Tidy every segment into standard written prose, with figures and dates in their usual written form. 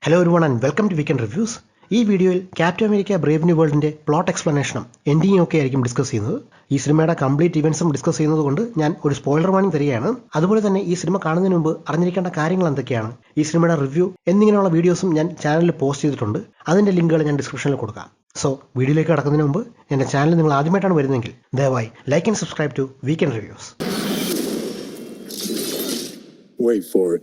Hello everyone and welcome to weekend reviews. ഈ വീഡിയോയിൽ Captain America brave new വേൾഡിന്റെ plot എക്സ്പ്ലനേഷനും എൻഡിങ്ങും ഒക്കെ ആയിരിക്കും ഡിസ്കസ് ചെയ്യുന്നത്. ഈ സിനിമയുടെ കംപ്ലീറ്റ് ഇവന്റ്സും ഡിസ്കസ് ചെയ്യുന്നത് കൊണ്ട് ഞാൻ ഒരു സ്പോയിലർ വാർണിംഗ് തരികയാണ്. അതുപോലെ തന്നെ ഈ സിനിമ കാണുന്നതിന് മുമ്പ് അറിഞ്ഞിരിക്കേണ്ട കാര്യങ്ങൾ എന്തൊക്കെയാണ്, ഈ സിനിമയുടെ റിവ്യൂ എന്നിങ്ങനെയുള്ള വീഡിയോസും ഞാൻ ചാനലിൽ പോസ്റ്റ് ചെയ്തിട്ടുണ്ട്. അതിന്റെ ലിങ്കുകൾ ഞാൻ ഡിസ്ക്രിപ്ഷനിൽ കൊടുക്കാം. സോ വീഡിയോയിലേക്ക് കടക്കുന്നതിന് മുമ്പ് എന്റെ ചാനൽ നിങ്ങൾ ആദ്യമായിട്ടാണ് വരുന്നതെങ്കിൽ ദയവായി like and subscribe to weekend reviews. Wait for it.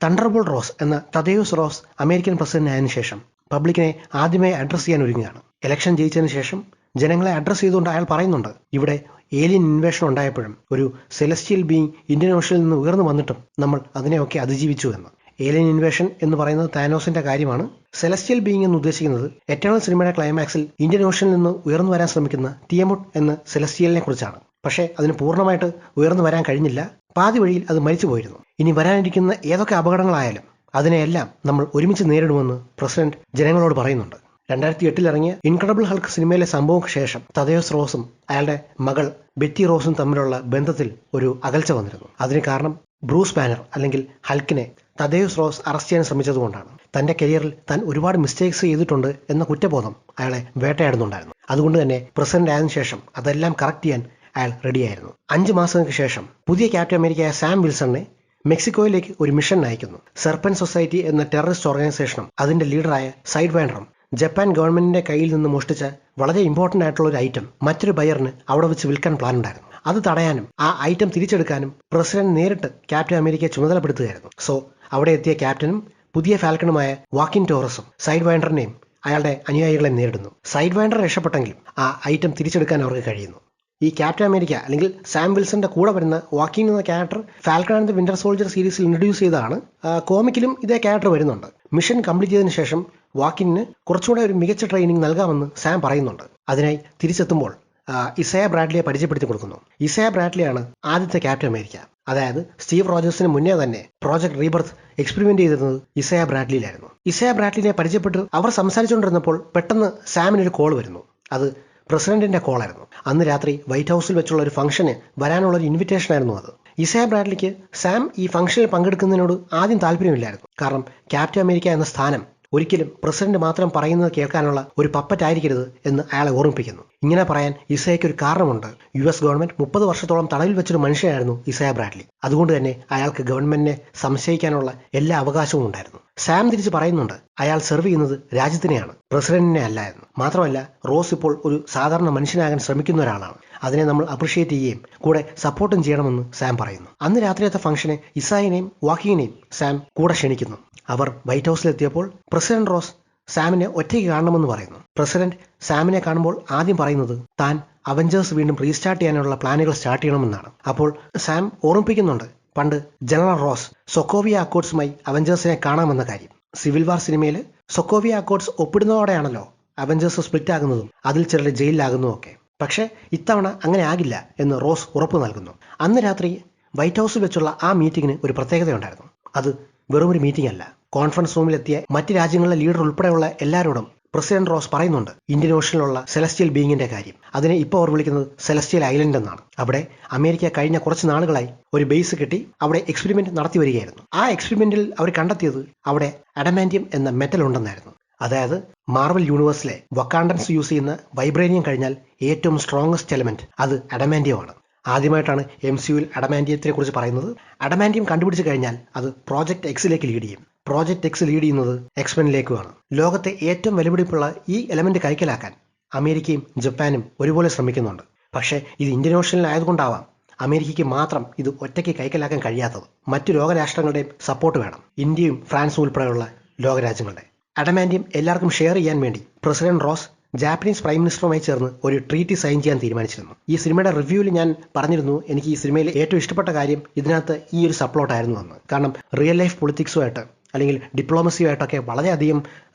Thunderbolt Ross എന്ന തദേയൂസ് റോസ് അമേരിക്കൻ പ്രസിഡന്റ് ആയതിനു ശേഷം പബ്ലിക്കിനെ ആദ്യമായി അഡ്രസ് ചെയ്യാൻ ഒരുങ്ങുകയാണ്. ഇലക്ഷൻ ജയിച്ചതിന് ശേഷം ജനങ്ങളെ അഡ്രസ് ചെയ്തുകൊണ്ട് അയാൾ പറയുന്നുണ്ട്, ഇവിടെ ഏലിയൻ ഇൻവേഷൻ ഉണ്ടായപ്പോഴും ഒരു സെലസ്റ്റിയൽ ബീയിങ് ഇന്ത്യൻ ഓഷനിൽ നിന്ന് ഉയർന്നു വന്നിട്ടും നമ്മൾ അതിനെയൊക്കെ അതിജീവിച്ചു എന്ന്. ഏലിയൻ ഇൻവേഷൻ എന്ന് പറയുന്നത് താനോസിന്റെ കാര്യമാണ്. സെലസ്റ്റിയൽ ബീയിങ് എന്ന് ഉദ്ദേശിക്കുന്നത് എറ്റേണൽ സിനിമയുടെ ക്ലൈമാക്സിൽ ഇന്ത്യൻ ഓഷനിൽ നിന്ന് ഉയർന്നു വരാൻ ശ്രമിക്കുന്ന തിയമോട്ട് എന്ന സെലസ്റ്റിയലിനെ കുറിച്ചാണ്. പക്ഷേ അതിന് പൂർണ്ണമായിട്ട് ഉയർന്നു വരാൻ കഴിഞ്ഞില്ല. പാതി വഴിയിൽ അത് മരിച്ചു പോയിരുന്നു. ഇനി വരാനിരിക്കുന്ന ഏതൊക്കെ അപകടങ്ങളായാലും അതിനെയെല്ലാം നമ്മൾ ഒരുമിച്ച് നേരിടുമെന്ന് പ്രസിഡന്റ് ജനങ്ങളോട് പറയുന്നുണ്ട്. 2008 ഇറങ്ങിയ ഇൻക്രെഡിബിൾ ഹൾക്ക് സിനിമയിലെ സംഭവങ്ങൾക്ക് ശേഷം തദേയൂസ് റോസും അയാളുടെ മകൾ ബെറ്റി റോസും തമ്മിലുള്ള ബന്ധത്തിൽ ഒരു അകൽച്ച വന്നിരുന്നു. അതിന് കാരണം ബ്രൂസ് ബാനർ അല്ലെങ്കിൽ ഹൾക്കിനെ തദേയൂസ് റോസ് അറസ്റ്റ് ചെയ്യാൻ ശ്രമിച്ചതുകൊണ്ടാണ്. തന്റെ കരിയറിൽ താൻ ഒരുപാട് മിസ്റ്റേക്സ് ചെയ്തിട്ടുണ്ട് എന്ന കുറ്റബോധം അയാളെ വേട്ടയാടുന്നുണ്ടായിരുന്നു. അതുകൊണ്ട് തന്നെ പ്രസിഡന്റ് ആയതിനു ശേഷം അതെല്ലാം കറക്റ്റ് ചെയ്യാൻ അയാൾ റെഡിയായിരുന്നു. 5 മാസങ്ങൾക്ക് ശേഷം പുതിയ ക്യാപ്റ്റൻ അമേരിക്കയായ സാം വിൽസണിനെ മെക്സിക്കോയിലേക്ക് ഒരു മിഷൻ അയക്കുന്നു. സെർപ്പന്റ് സൊസൈറ്റി എന്ന ടെററിസ്റ്റ് ഓർഗനൈസേഷനും അതിന്റെ ലീഡറായ സൈഡ് വൈൻഡറും ജപ്പാൻ ഗവൺമെന്റിന്റെ കയ്യിൽ നിന്ന് മോഷ്ടിച്ച വളരെ ഇമ്പോർട്ടന്റ് ആയിട്ടുള്ള ഒരു ഐറ്റം മറ്റൊരു ബയറിന് അവിടെ വെച്ച് വിൽക്കാൻ പ്ലാൻ ഉണ്ടായിരുന്നു. അത് തടയാനും ആ ഐറ്റം തിരിച്ചെടുക്കാനും പ്രസിഡന്റ് നേരിട്ട് ക്യാപ്റ്റൻ അമേരിക്കയെ ചുമതലപ്പെടുത്തുകയായിരുന്നു. സോ അവിടെ എത്തിയ ക്യാപ്റ്റനും പുതിയ ഫാൽക്കണുമായ വാക്കിൻ ടോറസും സൈഡ് വൈൻഡറിനെയും അയാളുടെ അനുയായികളെ നേരിടുന്നു. സൈഡ് വൈൻഡർ രക്ഷപ്പെട്ടെങ്കിലും ആ ഐറ്റം തിരിച്ചെടുക്കാൻ അവർക്ക് കഴിയുന്നു. ഈ ക്യാപ്റ്റൻ അമേരിക്ക അല്ലെങ്കിൽ സാം വിൽസന്റെ കൂടെ വരുന്ന വാക്കിൻ എന്ന character falcon and the winter soldier സീരീസിൽ ഇൻട്രൊഡ്യൂസ് ചെയ്തതാണ്. കോമിക്കിലും ഇതേ ക്യാരക്ടർ വരുന്നുണ്ട്. മിഷൻ കംപ്ലീറ്റ് ചെയ്തതിനു ശേഷം വാക്കിന് കുറച്ചുകൂടെ ഒരു മികച്ച ട്രെയിനിങ് നൽകാമെന്ന് സാം പറയുന്നുണ്ട്. അതിനായി തിരിച്ചെത്തുമ്പോൾ ഇസയ ബ്രാഡ്ലിയെ പരിചയപ്പെടുത്തി കൊടുക്കുന്നു. ഇസയ ബ്രാഡ്ലിയാണ് ആദ്യത്തെ ക്യാപ്റ്റൻ അമേരിക്ക. അതായത് സ്റ്റീവ് റോജേഴ്സിന് മുന്നേ തന്നെ പ്രോജക്ട് റീബർത്ത് എക്സ്പെരിമെന്റ് ചെയ്തിരുന്നത് ഇസയ ബ്രാഡ്ലിയിലായിരുന്നു. ഇസയ ബ്രാഡ്ലിനെ പരിചയപ്പെട്ട് അവർ സംസാരിച്ചുകൊണ്ടിരുന്നപ്പോൾ പെട്ടെന്ന് സാമിനൊരു കോൾ വരുന്നു. അത് പ്രസിഡന്റിന്റെ കോളായിരുന്നു. അന്ന് രാത്രി വൈറ്റ് ഹൗസിൽ വെച്ചുള്ള ഒരു ഫംഗ്ഷന് വരാനുള്ള ഒരു ഇൻവിറ്റേഷൻ ആയിരുന്നു അത്. ഇസയ ബ്രാഡ്ലിക്ക് സാം ഈ ഫംഗ്ഷനിൽ പങ്കെടുക്കുന്നതിനോട് ആദ്യം താല്പര്യമില്ലായിരുന്നു. കാരണം ക്യാപ്റ്റൻ അമേരിക്ക എന്ന സ്ഥാനം ഒരിക്കലും പ്രസിഡന്റ് മാത്രം പറയുന്നത് കേൾക്കാനുള്ള ഒരു പപ്പറ്റ് ആയിരിക്കരുത് എന്ന് അയാളെ ഓർമ്മിപ്പിക്കുന്നു. ഇങ്ങനെ പറയാൻ ഇസയയ്ക്ക് ഒരു കാരണമുണ്ട്. US ഗവൺമെന്റ് 30 വർഷത്തോളം തടവിൽ വെച്ചൊരു മനുഷ്യനായിരുന്നു ഇസയ ബ്രാഡ്ലി. അതുകൊണ്ട് തന്നെ അയാൾക്ക് ഗവൺമെന്റിനെ സംശയിക്കാനുള്ള എല്ലാ അവകാശവും ഉണ്ടായിരുന്നു. സാം തിരിച്ച് പറയുന്നുണ്ട്, അയാൾ സെർവ് ചെയ്യുന്നത് രാജ്യത്തിനെയാണ്, പ്രസിഡന്റിനെ അല്ല എന്ന്. മാത്രമല്ല റോസ് ഇപ്പോൾ ഒരു സാധാരണ മനുഷ്യനാകാൻ ശ്രമിക്കുന്ന ഒരാളാണ്. അതിനെ നമ്മൾ അപ്രിഷിയേറ്റ് ചെയ്യുകയും കൂടെ സപ്പോർട്ടും ചെയ്യണമെന്ന് സാം പറയുന്നു. അന്ന് രാത്രിയത്തെ ഫംഗ്ഷന് ഇസായിനെയും വാക്കിനെയും സാം കൂടെ ക്ഷണിക്കുന്നു. അവർ വൈറ്റ് ഹൗസിലെത്തിയപ്പോൾ പ്രസിഡന്റ് റോസ് സാമിനെ ഒറ്റയ്ക്ക് കാണണമെന്ന് പറയുന്നു. പ്രസിഡന്റ് സാമിനെ കാണുമ്പോൾ ആദ്യം പറയുന്നത് താൻ അവഞ്ചേഴ്സ് വീണ്ടും റീസ്റ്റാർട്ട് ചെയ്യാനുള്ള പ്ലാനുകൾ സ്റ്റാർട്ട് ചെയ്യണമെന്നാണ്. അപ്പോൾ സാം ഓർമ്മിപ്പിക്കുന്നുണ്ട് പണ്ട് ജനറൽ റോസ് സൊക്കോവിയ അക്കോർഡ്സുമായി അവഞ്ചേഴ്സിനെ കാണാമെന്ന കാര്യം. സിവിൽ വാർ സിനിമയിൽ സൊക്കോവിയ അക്കോർഡ്സ് ഒപ്പിടുന്നതോടെയാണല്ലോ അവഞ്ചേഴ്സ് സ്പ്ലിറ്റ് ആകുന്നതും അതിൽ ചിലർ ജയിലിലാകുന്നതും ഒക്കെ. പക്ഷേ ഇത്തവണ അങ്ങനെ ആകില്ല എന്ന് റോസ് ഉറപ്പ് നൽകുന്നു. അന്ന് രാത്രി വൈറ്റ് ഹൗസിൽ വെച്ചുള്ള ആ മീറ്റിംഗിന് ഒരു പ്രത്യേകതയുണ്ടായിരുന്നു. അത് വെറുമൊരു മീറ്റിംഗ് അല്ല. കോൺഫറൻസ് റൂമിലെത്തിയ മറ്റ് രാജ്യങ്ങളിലെ ലീഡർ ഉൾപ്പെടെയുള്ള എല്ലാവരോടും പ്രസിഡന്റ് റോസ് പറയുന്നുണ്ട് ഇന്ത്യൻ ഓഷനിലുള്ള സെലസ്റ്റിയൽ ബീയിങ്ങിന്റെ കാര്യം. അതിനെ ഇപ്പോൾ അവർ വിളിക്കുന്നത് സെലസ്റ്റിയൽ ഐലൻഡ് എന്നാണ്. അവിടെ അമേരിക്ക കഴിഞ്ഞ കുറച്ച് നാളുകളായി ഒരു ബേസ് കെട്ടി അവിടെ എക്സ്പെരിമെന്റ് നടത്തി വരികയായിരുന്നു. ആ എക്സ്പെരിമെന്റിൽ അവർ കണ്ടെത്തിയത് അവിടെ അഡമാന്റിയം എന്ന മെറ്റൽ ഉണ്ടെന്നായിരുന്നു. അതായത് മാർവൽ യൂണിവേഴ്സിലെ വക്കാണ്ടൻസ് യൂസ് ചെയ്യുന്ന വൈബ്രേനിയം കഴിഞ്ഞാൽ ഏറ്റവും സ്ട്രോങ്ങസ്റ്റ് എലമെന്റ് അത് അഡമാന്റിയമാണ്. ആദ്യമായിട്ടാണ് MCUവിൽ അഡമാന്റിയത്തിനെ കുറിച്ച് പറയുന്നത്. അഡമാന്റിയം കണ്ടുപിടിച്ച് കഴിഞ്ഞാൽ അത് പ്രോജക്ട് എക്സിലേക്ക് ലീഡ് ചെയ്യും. പ്രോജക്ട് എക്സ് ലീഡ് ചെയ്യുന്നത് എക്സ്പെനിലേക്കുമാണ്. ലോകത്തെ ഏറ്റവും വിലപിടിപ്പുള്ള ഈ എലമെന്റ് കൈക്കലാക്കാൻ അമേരിക്കയും ജപ്പാനും ഒരുപോലെ ശ്രമിക്കുന്നുണ്ട്. പക്ഷേ ഇത് ഇന്ത്യൻ ഓഷനിലായതുകൊണ്ടാവാം അമേരിക്കയ്ക്ക് മാത്രം ഇത് ഒറ്റയ്ക്ക് കൈക്കലാക്കാൻ കഴിയാത്തത്. മറ്റു ലോകരാഷ്ട്രങ്ങളുടെയും സപ്പോർട്ട് വേണം, ഇന്ത്യയും ഫ്രാൻസും ഉൾപ്പെടെയുള്ള ലോകരാജ്യങ്ങളുടെ. അഡമാന്റിയം എല്ലാവർക്കും ഷെയർ ചെയ്യാൻ വേണ്ടി പ്രസിഡന്റ് റോസ് ജാപ്പനീസ് പ്രൈം മിനിസ്റ്ററുമായി ചേർന്ന് ഒരു ട്രീറ്റി സൈൻ ചെയ്യാൻ തീരുമാനിച്ചിരുന്നു. ഈ സിനിമയുടെ റിവ്യൂവിൽ ഞാൻ പറഞ്ഞിരുന്നു എനിക്ക് ഈ സിനിമയിൽ ഏറ്റവും ഇഷ്ടപ്പെട്ട കാര്യം ഇതിനകത്ത് ഈ ഒരു സപ്ലോട്ട് ആയിരുന്നു എന്ന്. കാരണം റിയൽ ലൈഫ് പൊളിറ്റിക്സുമായിട്ട് അല്ലെങ്കിൽ ഡിപ്ലോമസിയുമായിട്ടൊക്കെ വളരെയധികം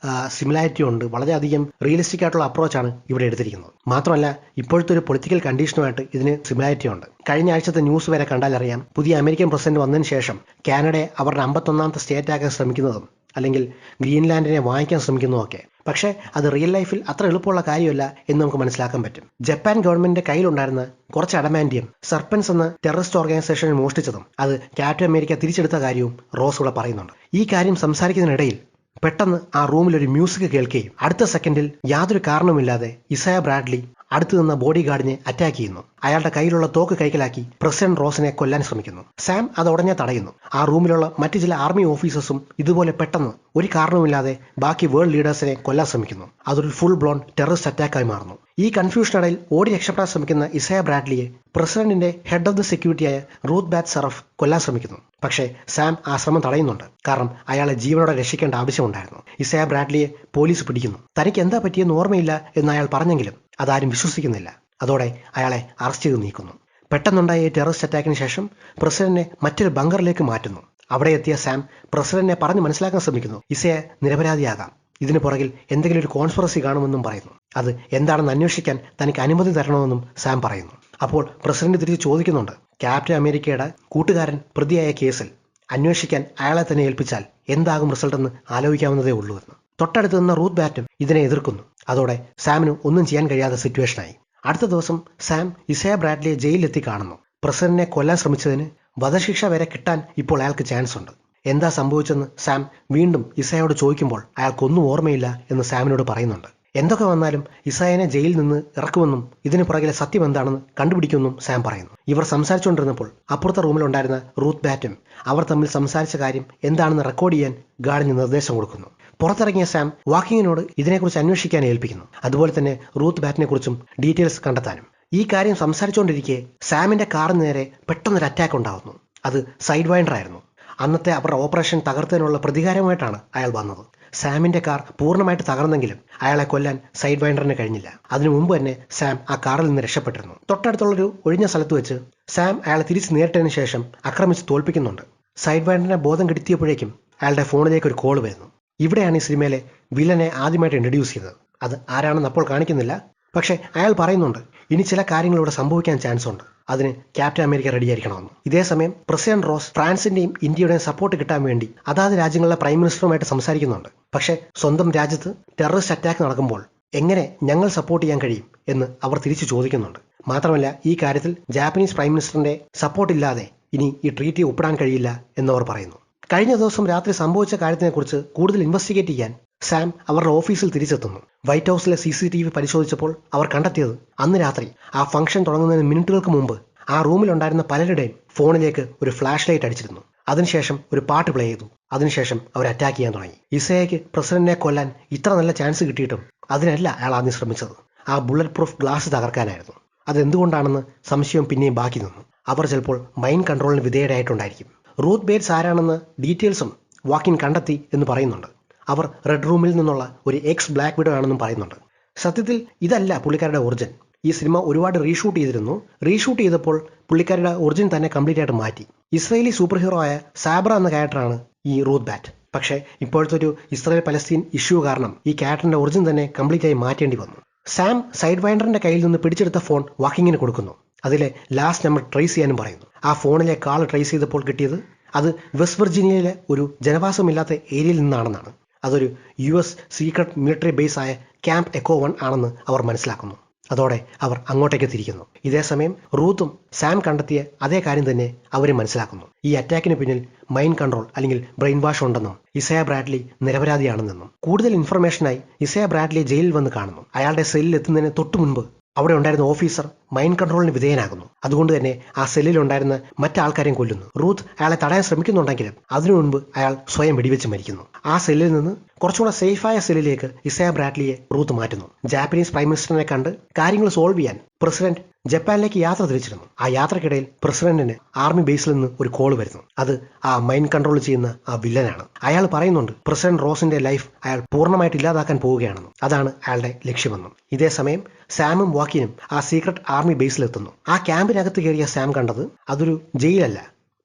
സിമിലാരിറ്റി ഉണ്ട്. വളരെയധികം റിയലിസ്റ്റിക് ആയിട്ടുള്ള അപ്രോച്ചാണ് ഇവിടെ എടുത്തിരിക്കുന്നത്. മാത്രമല്ല ഇപ്പോഴത്തെ ഒരു പൊളിറ്റിക്കൽ കണ്ടീഷനുമായിട്ട് ഇതിന് സിമിലാരിറ്റി ഉണ്ട്. കഴിഞ്ഞ ആഴ്ചത്തെ ന്യൂസ് വരെ കണ്ടാലറിയാം പുതിയ അമേരിക്കൻ പ്രസിഡന്റ് വന്നതിന് ശേഷം കാനഡയെ അവരുടെ 51ാമത്തെ സ്റ്റേറ്റ് ആക്കാൻ ശ്രമിക്കുന്നതും അല്ലെങ്കിൽ ഗ്രീൻലാൻഡിനെ വാങ്ങിക്കാൻ ശ്രമിക്കുന്നതൊക്കെ. പക്ഷേ അത് റിയൽ ലൈഫിൽ അത്ര എളുപ്പമുള്ള കാര്യമല്ല എന്ന് നമുക്ക് മനസ്സിലാക്കാൻ പറ്റും. ജപ്പാൻ ഗവൺമെന്റിന്റെ കയ്യിലുണ്ടായിരുന്ന കുറച്ച് അഡമാൻഡിയം സർപ്പൻസ് എന്ന ടെററിസ്റ്റ് ഓർഗനൈസേഷനിൽ മോഷ്ടിച്ചതും അത് ക്യാപ്റ്റൻ അമേരിക്ക തിരിച്ചെടുത്ത കാര്യവും റോസ് ഇവിടെ പറയുന്നുണ്ട്. ഈ കാര്യം സംസാരിക്കുന്നതിനിടയിൽ പെട്ടെന്ന് ആ റൂമിൽ ഒരു മ്യൂസിക് കേൾക്കുകയും അടുത്ത സെക്കൻഡിൽ യാതൊരു കാരണവുമില്ലാതെ ഇസയ ബ്രാഡ്ലി അടുത്തു നിന്ന ബോഡി ഗാർഡിനെ അറ്റാക്ക് ചെയ്യുന്നു. അയാളുടെ കയ്യിലുള്ള തോക്ക് കൈക്കലാക്കി പ്രസിഡന്റ് റോസിനെ കൊല്ലാൻ ശ്രമിക്കുന്നു. സാം അത് ഉടനെ തടയുന്നു. ആ റൂമിലുള്ള മറ്റു ചില ആർമി ഓഫീസേഴ്സും ഇതുപോലെ പെട്ടെന്ന് ഒരു കാരണവുമില്ലാതെ ബാക്കി വേൾഡ് ലീഡേഴ്സിനെ കൊല്ലാൻ ശ്രമിക്കുന്നു. അതൊരു ഫുൾ ബ്ലോൺ ടെററിസ്റ്റ് അറ്റാക്കായി മാറുന്നു. ഈ കൺഫ്യൂഷനിടയിൽ ഓടി രക്ഷപ്പെടാൻ ശ്രമിക്കുന്ന ഇസയ ബ്രാഡ്ലിയെ പ്രസിഡന്റിന്റെ ഹെഡ് ഓഫ് ദി സെക്യൂരിറ്റിയായ റൂത്ത് ബാറ്റ് സറഫ് കൊല്ലാൻ ശ്രമിക്കുന്നു. പക്ഷേ സാം ആ ശ്രമം തടയുന്നുണ്ട്. കാരണം അയാളെ ജീവനോടെ രക്ഷിക്കേണ്ട ആവശ്യമുണ്ടായിരുന്നു. ഇസയ ബ്രാഡ്ലിയെ പോലീസ് പിടിക്കുന്നു. തനിക്ക് എന്താ പറ്റിയെന്ന് ഓർമ്മയില്ല എന്ന് അയാൾ പറഞ്ഞെങ്കിലും അതാരും വിശ്വസിക്കുന്നില്ല. അതോടെ അയാളെ അറസ്റ്റ് ചെയ്ത് നീക്കുന്നു. പെട്ടെന്നുണ്ടായ ഈ ടെററിസ്റ്റ് അറ്റാക്കിന് ശേഷം പ്രസിഡന്റിനെ മറ്റൊരു ബങ്കറിലേക്ക് മാറ്റുന്നു. അവിടെ എത്തിയ സാം പ്രസിഡന്റിനെ പറഞ്ഞ് മനസ്സിലാക്കാൻ ശ്രമിക്കുന്നു. ഇസയെ നിരപരാധിയാകാം, ഇതിന് പുറകിൽ എന്തെങ്കിലും ഒരു കോൺസ്പിറസി കാണുമെന്നും പറയുന്നു. അത് എന്താണെന്ന് അന്വേഷിക്കാൻ തനിക്ക് അനുമതി തരണമെന്നും സാം പറയുന്നു. അപ്പോൾ പ്രസിഡന്റ് തിരിച്ച് ചോദിക്കുന്നുണ്ട്, ക്യാപ്റ്റൻ അമേരിക്കയുടെ കൂട്ടുകാരൻ പ്രതിയായ കേസിൽ അന്വേഷിക്കാൻ അയാളെ തന്നെ ഏൽപ്പിച്ചാൽ എന്താകും റിസൾട്ട് എന്ന് ആലോചിക്കാവുന്നതേ ഉള്ളൂ എന്ന്. തൊട്ടടുത്ത് നിന്ന റൂത്ത് ബാറ്റും ഇതിനെ എതിർക്കുന്നു. അതോടെ സാമിന് ഒന്നും ചെയ്യാൻ കഴിയാത്ത സിറ്റുവേഷനായി. അടുത്ത ദിവസം സാം ഇസയ ബ്രാഡ്ലിയെ ജയിലിലെത്തി കാണുന്നു. പ്രസിഡന്റിനെ കൊല്ലാൻ ശ്രമിച്ചതിന് വധശിക്ഷ വരെ കിട്ടാൻ ഇപ്പോൾ അയാൾക്ക് ചാൻസ് ഉണ്ട്. എന്താ സംഭവിച്ചെന്ന് സാം വീണ്ടും ഇസയോട് ചോദിക്കുമ്പോൾ അയാൾക്കൊന്നും ഓർമ്മയില്ല എന്ന് സാമിനോട് പറയുന്നുണ്ട്. എന്തൊക്കെ വന്നാലും ഇസയനെ ജയിലിൽ നിന്ന് ഇറക്കുമെന്നും ഇതിന് പുറകിലെ സത്യം എന്താണെന്ന് കണ്ടുപിടിക്കുമെന്നും സാം പറയുന്നു. ഇവർ സംസാരിച്ചുകൊണ്ടിരുന്നപ്പോൾ അപ്പുറത്തെ റൂമിലുണ്ടായിരുന്ന റൂത്ത് ബാറ്റും അവർ തമ്മിൽ സംസാരിച്ച കാര്യം എന്താണെന്ന് റെക്കോർഡ് ചെയ്യാൻ ഗാർഡിന് നിർദ്ദേശം കൊടുക്കുന്നു. പുറത്തിറങ്ങിയ സാം വാക്കിങ്ങിനോട് ഇതിനെക്കുറിച്ച് അന്വേഷിക്കാൻ ഏൽപ്പിക്കുന്നു. അതുപോലെ തന്നെ റൂത്ത് ബാറ്റിനെ കുറിച്ചും ഡീറ്റെയിൽസ് കണ്ടെത്താനും. ഈ കാര്യം സംസാരിച്ചുകൊണ്ടിരിക്കെ സാമിന്റെ കാറിന് നേരെ പെട്ടെന്നൊരു അറ്റാക്ക് ഉണ്ടാകുന്നു. അത് സൈഡ് വൈൻഡർ ആയിരുന്നു. അന്നത്തെ അവരുടെ ഓപ്പറേഷൻ തകർത്തതിനുള്ള പ്രതികാരമായിട്ടാണ് അയാൾ വന്നത്. സാമിന്റെ കാർ പൂർണ്ണമായിട്ട് തകർന്നെങ്കിലും അയാളെ കൊല്ലാൻ സൈഡ് വൈൻഡറിന് കഴിഞ്ഞില്ല. അതിനു മുമ്പ് തന്നെ സാം ആ കാറിൽ നിന്ന് രക്ഷപ്പെട്ടിരുന്നു. തൊട്ടടുത്തുള്ളൊരു ഒഴിഞ്ഞ സ്ഥലത്ത് വെച്ച് സാം അയാളെ തിരിച്ച് നേരിട്ടതിന് ശേഷം ആക്രമിച്ച് തോൽപ്പിക്കുന്നുണ്ട്. സൈഡ് വൈൻഡറിനെ ബോധം കെടുത്തിയപ്പോഴേക്കും അയാളുടെ ഫോണിലേക്ക് ഒരു കോൾ വരുന്നു. ഇവിടെയാണ് ഈ സിനിമയിലെ വില്ലനെ ആദ്യമായിട്ട് ഇൻട്രൊഡ്യൂസ് ചെയ്തത്. അത് ആരാണെന്ന് അപ്പോൾ കാണിക്കുന്നില്ല. പക്ഷേ അയാൾ പറയുന്നുണ്ട് ഇനി ചില കാര്യങ്ങൾ ഇവിടെ സംഭവിക്കാൻ ചാൻസ് ഉണ്ട്, അതിന് ക്യാപ്റ്റൻ അമേരിക്ക റെഡിയായിരിക്കണമെന്ന്. ഇതേസമയം പ്രസിഡന്റ് റോസ് ഫ്രാൻസിന്റെയും ഇന്ത്യയുടെയും സപ്പോർട്ട് കിട്ടാൻ വേണ്ടി അതാത് രാജ്യങ്ങളിലെ പ്രൈം മിനിസ്റ്ററുമായിട്ട് സംസാരിക്കുന്നുണ്ട്. പക്ഷേ സ്വന്തം രാജ്യത്ത് ടെററിസ്റ്റ് അറ്റാക്ക് നടക്കുമ്പോൾ എങ്ങനെ ഞങ്ങൾ സപ്പോർട്ട് ചെയ്യാൻ കഴിയും എന്ന് അവർ തിരിച്ചു ചോദിക്കുന്നുണ്ട്. മാത്രമല്ല ഈ കാര്യത്തിൽ ജാപ്പനീസ് പ്രൈം മിനിസ്റ്ററിന്റെ സപ്പോർട്ട് ഇല്ലാതെ ഇനി ഈ ട്രീറ്റി ഒപ്പിടാൻ കഴിയില്ല എന്നവർ പറയുന്നു. കഴിഞ്ഞ ദിവസം രാത്രി സംഭവിച്ച കാര്യത്തിനെക്കുറിച്ച് കൂടുതൽ ഇൻവെസ്റ്റിഗേറ്റ് ചെയ്യാൻ സാം അവരുടെ ഓഫീസിൽ തിരിച്ചെത്തുന്നു. വൈറ്റ് ഹൗസിലെ CCTV പരിശോധിച്ചപ്പോൾ അവർ കണ്ടെത്തിയത് അന്ന് രാത്രി ആ ഫംഗ്ഷൻ തുടങ്ങുന്നതിന് മിനിറ്റുകൾക്ക് മുമ്പ് ആ റൂമിലുണ്ടായിരുന്ന പലരുടെയും ഫോണിലേക്ക് ഒരു ഫ്ലാഷ് ലൈറ്റ് അടിച്ചിരുന്നു. അതിനുശേഷം ഒരു പാട്ട് പ്ലേ ചെയ്തു. അതിനുശേഷം അവർ അറ്റാക്ക് ചെയ്യാൻ തുടങ്ങി. ഇസയയ്ക്ക് പ്രസിഡന്റിനെ കൊല്ലാൻ ഇത്ര നല്ല ചാൻസ് കിട്ടിയിട്ടും അതിനല്ല അയാൾ ആദ്യം ശ്രമിച്ചത്. ആ ബുള്ളറ്റ് പ്രൂഫ് ഗ്ലാസ് തകർക്കാനായിരുന്നു. അതെന്തുകൊണ്ടാണെന്ന് സംശയം പിന്നെയും ബാക്കി നിന്നു. അവർ ചിലപ്പോൾ മൈൻഡ് കൺട്രോളിന് വിധേയരായിട്ടുണ്ടായിരിക്കും. റൂത്ത് ബേറ്റ്സ് ആരാണെന്ന് ഡീറ്റെയിൽസും വാക്കിൻ കണ്ടെത്തി എന്ന് പറയുന്നുണ്ട്. അവർ റെഡ് റൂമിൽ നിന്നുള്ള ഒരു എക്സ് ബ്ലാക്ക് വിഡോ ആണെന്നും പറയുന്നുണ്ട്. സത്യത്തിൽ ഇതല്ല പുള്ളിക്കാരുടെ ഒറിജിൻ. ഈ സിനിമ ഒരുപാട് റീഷൂട്ട് ചെയ്തിരുന്നു. റീഷൂട്ട് ചെയ്തപ്പോൾ പുള്ളിക്കാരുടെ ഒറിജിൻ തന്നെ കംപ്ലീറ്റ് ആയിട്ട് മാറ്റി. ഇസ്രയേലി സൂപ്പർ ഹീറോ ആയ സാബ്ര എന്ന ക്യാരക്ടറാണ് ഈ റൂത്ത് ബാറ്റ്. പക്ഷേ ഇപ്പോഴത്തെ ഒരു ഇസ്രായേൽ പലസ്തീൻ ഇഷ്യൂ കാരണം ഈ ക്യാരക്ടറിന്റെ ഒറിജിൻ തന്നെ കംപ്ലീറ്റ് ആയി മാറ്റേണ്ടി വന്നു. സാം സൈഡ് വൈൻഡറിന്റെ കയ്യിൽ നിന്ന് പിടിച്ചെടുത്ത ഫോൺ വാക്കിങ്ങിന് കൊടുക്കുന്നു. അതിലെ ലാസ്റ്റ് നമ്പർ ട്രേസ് ചെയ്യാനും പറയുന്നു. ആ ഫോണിലെ കാൾ ട്രേസ് ചെയ്തപ്പോൾ കിട്ടിയത് അത് വെസ്റ്റ് വെർജീനിയയിലെ ഒരു ജനവാസമില്ലാത്ത ഏരിയയിൽ നിന്നാണെന്നാണ്. അതൊരു US സീക്രട്ട് മിലിറ്ററി ബേസ് ആയ ക്യാമ്പ് എക്കോ 1 ആണെന്ന് അവർ മനസ്സിലാക്കുന്നു. അതോടെ അവർ അങ്ങോട്ടേക്ക് തിരിക്കുന്നു. ഇതേസമയം റൂത്തും സാം കണ്ടെത്തിയ അതേ കാര്യം തന്നെ അവരും മനസ്സിലാക്കുന്നു. ഈ അറ്റാക്കിന് പിന്നിൽ മൈൻഡ് കൺട്രോൾ അല്ലെങ്കിൽ ബ്രെയിൻ വാഷ് ഉണ്ടെന്നും ഇസയ ബ്രാഡ്ലി നിരപരാധിയാണെന്നും. കൂടുതൽ ഇൻഫർമേഷനായി ഇസയ ബ്രാഡ്ലി ജയിലിൽ വന്ന് കാണുന്നു. അയാളുടെ സെല്ലിൽ എത്തുന്നതിന് തൊട്ടു മുൻപ് അവിടെ ഉണ്ടായിരുന്ന ഓഫീസർ മൈൻഡ് കൺട്രോളിന് വിധേയനാകുന്നു. അതുകൊണ്ട് തന്നെ ആ സെല്ലിലുണ്ടായിരുന്ന മറ്റാൾക്കാരെയും കൊല്ലുന്നു. റൂത്ത് അയാളെ തടയാൻ ശ്രമിക്കുന്നുണ്ടെങ്കിലും അതിനു മുൻപ് അയാൾ സ്വയം വെടിവെച്ച് മരിക്കുന്നു. ആ സെല്ലിൽ നിന്ന് കുറച്ചുകൂടെ സേഫായ സെല്ലിലേക്ക് ഇസയ ബ്രാഡ്ലിയെ റൂത്ത് മാറ്റുന്നു. ജാപ്പനീസ് പ്രൈം മിനിസ്റ്ററിനെ കണ്ട് കാര്യങ്ങൾ സോൾവ് ചെയ്യാൻ പ്രസിഡന്റ് ജപ്പാനിലേക്ക് യാത്ര തിരിച്ചിരുന്നു. ആ യാത്രക്കിടയിൽ പ്രസിഡന്റിന് ആർമി ബേസിൽ നിന്ന് ഒരു കോൾ വരുന്നു. അത് ആ മൈൻഡ് കൺട്രോൾ ചെയ്യുന്ന ആ വില്ലനാണ്. അയാൾ പറയുന്നുണ്ട് പ്രസിഡന്റ് റോസിന്റെ ലൈഫ് അയാൾ പൂർണ്ണമായിട്ട് ഇല്ലാതാക്കാൻ പോവുകയാണെന്നും അതാണ് അയാളുടെ ലക്ഷ്യമെന്നും. ഇതേസമയം സാമും വാക്കിനും ആ സീക്രട്ട് ആർമി ബേസിലെത്തുന്നു. ആ ക്യാമ്പിനകത്ത് കയറിയ സാം കണ്ടത് അതൊരു ജയിലല്ല,